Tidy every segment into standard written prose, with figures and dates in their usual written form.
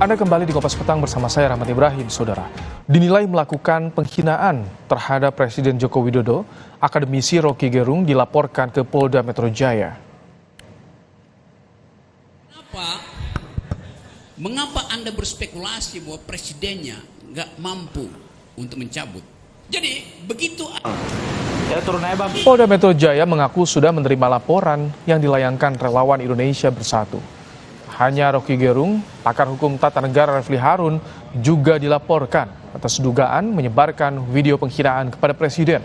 Anda kembali di Kompas Petang bersama saya Rahmat Ibrahim, Saudara. Dinilai melakukan penghinaan terhadap Presiden Joko Widodo, akademisi Roky Gerung dilaporkan ke Polda Metro Jaya. Mengapa Anda berspekulasi bahwa presidennya nggak mampu untuk mencabut? Jadi begitu. Polda Metro Jaya mengaku sudah menerima laporan yang dilayangkan relawan Indonesia Bersatu. Hanya Roky Gerung, pakar hukum tata negara Refli Harun juga dilaporkan atas dugaan menyebarkan video penghinaan kepada Presiden.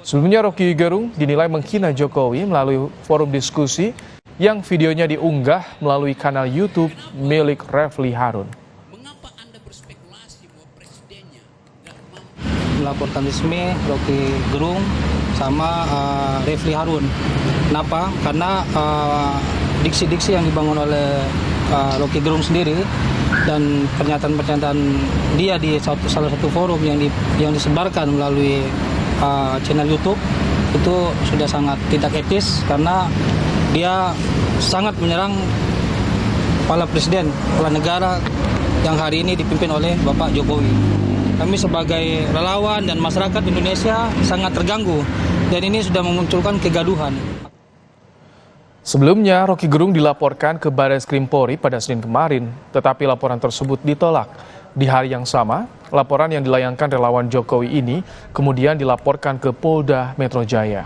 Sebelumnya Roky Gerung dinilai menghina Jokowi melalui forum diskusi yang videonya diunggah melalui kanal YouTube milik Refli Harun. Mengapa Anda berspekulasi bahwa presidennya nggak mampu? Melaporkan resmi Roky Gerung sama Refli Harun. Kenapa? Karena diksi-diksi yang dibangun oleh Roky Gerung sendiri dan pernyataan-pernyataan dia di salah satu forum yang disebarkan melalui channel YouTube itu sudah sangat tidak etis karena dia sangat menyerang kepala presiden, kepala negara yang hari ini dipimpin oleh Bapak Jokowi. Kami sebagai relawan dan masyarakat Indonesia sangat terganggu dan ini sudah memunculkan kegaduhan. Sebelumnya, Roky Gerung dilaporkan ke Baris Krim Polri pada Senin kemarin, tetapi laporan tersebut ditolak. Di hari yang sama, laporan yang dilayangkan relawan Jokowi ini kemudian dilaporkan ke Polda Metro Jaya.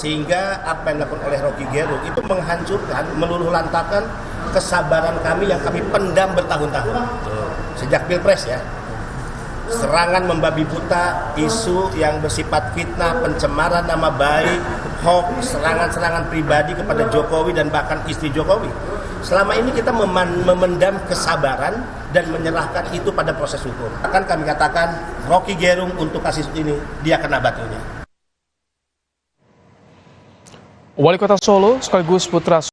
Sehingga apa yang dilakukan oleh Roky Gerung itu menghancurkan, meluluh lantakan kesabaran kami yang kami pendam bertahun-tahun. Sejak Pilpres ya. Serangan membabi buta, isu yang bersifat fitnah, pencemaran nama baik, hoax, serangan-serangan pribadi kepada Jokowi dan bahkan istri Jokowi. Selama ini kita memendam kesabaran dan menyerahkan itu pada proses hukum. Akan kami katakan Roky Gerung untuk kasus ini dia kena batunya. Wali Kota Solo sekaligus putra